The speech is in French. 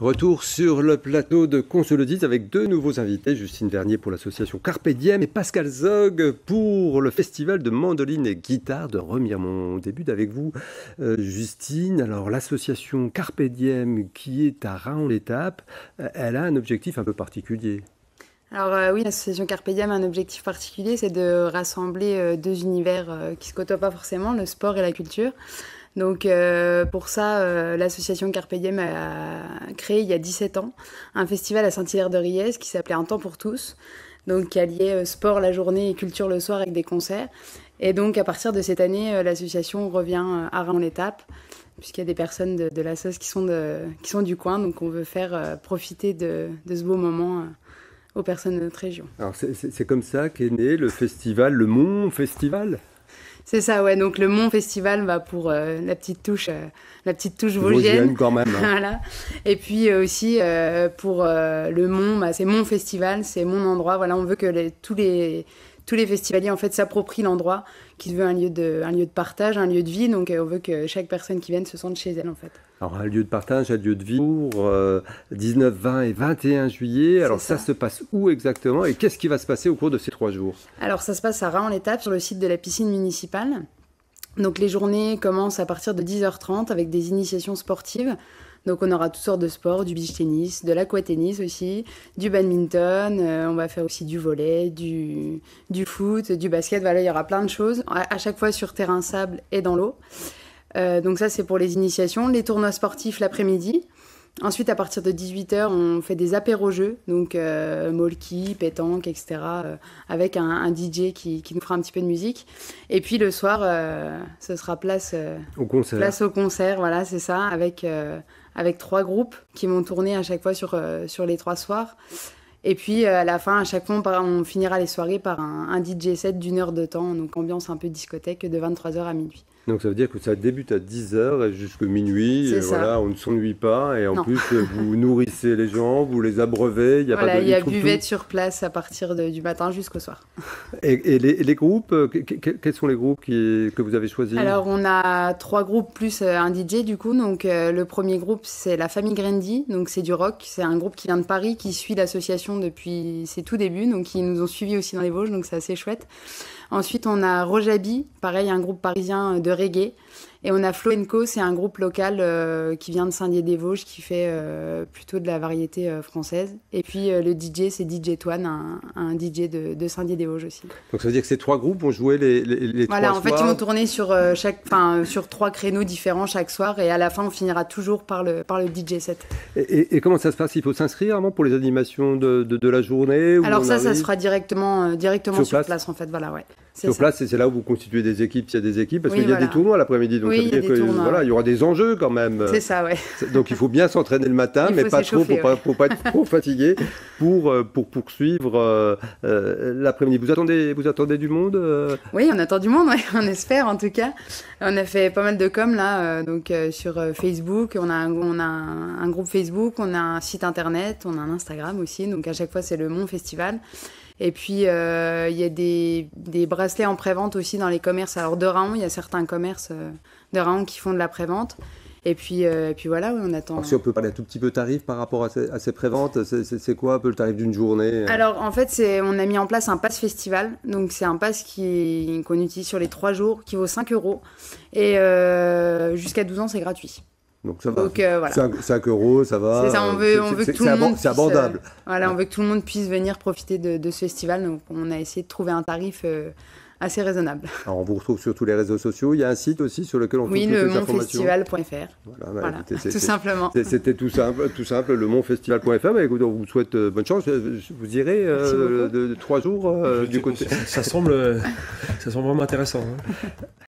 Retour sur le plateau de Qu'on se le dise avec deux nouveaux invités, Justine Vernier pour l'association Carpe Diem et Pascal Zog pour le festival de mandoline et guitare de Remiremont. On débute avec vous, Justine. Alors l'association Carpe Diem qui est à Raon-l'Étape, elle a un objectif un peu particulier. Alors oui, l'association Carpe Diem a un objectif particulier, c'est de rassembler deux univers qui ne se côtoient pas forcément, le sport et la culture. Donc pour ça, l'association Carpe Diem a créé il y a 17 ans un festival à Saint-Hilaire-de-Riez qui s'appelait Un temps pour tous, donc qui alliait sport la journée et culture le soir avec des concerts. Et donc à partir de cette année, l'association revient à Raon-l'Étape, puisqu'il y a des personnes de l'association qui sont du coin, donc on veut faire profiter de ce beau moment aux personnes de notre région. Alors c'est comme ça qu'est né le festival, le Mont Festival. C'est ça, ouais. Donc le Mont Festival va pour la petite touche vosgienne quand même. Hein. Voilà. Et puis aussi pour le Mont, c'est Mont Festival, c'est mon endroit. Voilà, on veut que tous les festivaliers en fait s'approprient l'endroit, qui se veut un lieu de partage, un lieu de vie. Donc on veut que chaque personne qui vienne se sente chez elle en fait. Alors un lieu de partage, un lieu de vie pour 19, 20 et 21 juillet. Alors ça se passe où exactement et qu'est-ce qui va se passer au cours de ces 3 jours? Alors ça se passe à Raon-l'Étape sur le site de la piscine municipale. Donc les journées commencent à partir de 10h30 avec des initiations sportives. Donc on aura toutes sortes de sports, du beach tennis, de l'aquatennis aussi, du badminton, on va faire aussi du volley, du foot, du basket. Voilà, il y aura plein de choses, à chaque fois sur terrain sable et dans l'eau. Donc ça c'est pour les initiations, les tournois sportifs l'après-midi. Ensuite à partir de 18h on fait des apéros-jeux, donc molki, pétanque, etc. Avec un DJ qui nous fera un petit peu de musique. Et puis le soir ce sera place au concert, voilà c'est ça, avec 3 groupes qui vont tourner à chaque fois sur les 3 soirs. Et puis à la fin, à chaque fois, on finira les soirées par un DJ set d'1 heure de temps, donc ambiance un peu discothèque de 23h à minuit. Donc ça veut dire que ça débute à 10h jusqu'à minuit, et voilà, on ne s'ennuie pas, et en plus vous nourrissez les gens, vous les abreuvez, il y a buvette sur place à partir du matin jusqu'au soir. Et les groupes, quels sont les groupes que vous avez choisis? Alors on a 3 groupes plus un DJ du coup, donc le premier groupe c'est la famille Grandy, donc c'est du rock, c'est un groupe qui vient de Paris, qui suit l'association depuis ses tout débuts, donc ils nous ont suivis aussi dans les Vosges, donc c'est assez chouette. Ensuite, on a Rojabi, pareil, un groupe parisien de reggae. Et on a Flo & Co, c'est un groupe local qui vient de Saint-Dié-des-Vosges, qui fait plutôt de la variété française. Et puis le DJ, c'est DJ Toine, un DJ de Saint-Dié-des-Vosges aussi. Donc ça veut dire que ces 3 groupes vont jouer les 3 soirs. En fait, ils vont tourner sur 3 créneaux différents chaque soir. Et à la fin, on finira toujours par le DJ set. Et comment ça se passe? Il faut s'inscrire avant pour les animations de la journée? Alors ça se fera directement sur place, en fait. Voilà, ouais. Sur place, c'est là où vous constituez des équipes, s'il y a des équipes, parce qu'il y a des tournois l'après-midi, donc ça veut dire qu'il y aura des enjeux quand même. C'est ça, ouais. Donc il faut bien s'entraîner le matin, mais pas trop, pour pas être trop fatigué, pour poursuivre l'après-midi. Vous attendez du monde Oui, on attend du monde, ouais, on espère en tout cas. On a fait pas mal de com là, sur Facebook, on a un groupe Facebook, on a un site internet, on a un Instagram aussi, donc à chaque fois c'est le Mont Festival. Et puis, il y a des bracelets en pré-vente aussi dans les commerces. Alors, de Raon, il y a certains commerces de Raon qui font de la pré-vente. Et puis voilà, oui, on attend. Alors, si on peut parler un tout petit peu tarif par rapport à ces pré-ventes, c'est quoi un peu le tarif d'une journée? Alors, en fait, on a mis en place un pass festival. Donc, c'est un pass qu'on utilise sur les 3 jours, qui vaut 5 €. Et jusqu'à 12 ans, c'est gratuit. Donc ça va. Donc, voilà. 5 € ça va. C'est ça, on veut que tout le monde. C'est abordable. Voilà, on veut que tout le monde puisse venir profiter de ce festival. Donc on a essayé de trouver un tarif assez raisonnable. Alors on vous retrouve sur tous les réseaux sociaux. Il y a un site aussi sur lequel on trouve toutes les informations. Oui, lemontfestival.fr. Voilà, tout simplement. C'était tout simple, lemontfestival.fr. Mais écoute, on vous souhaite bonne chance. Vous irez de 3 jours du côté. Ça semble vraiment intéressant. Hein.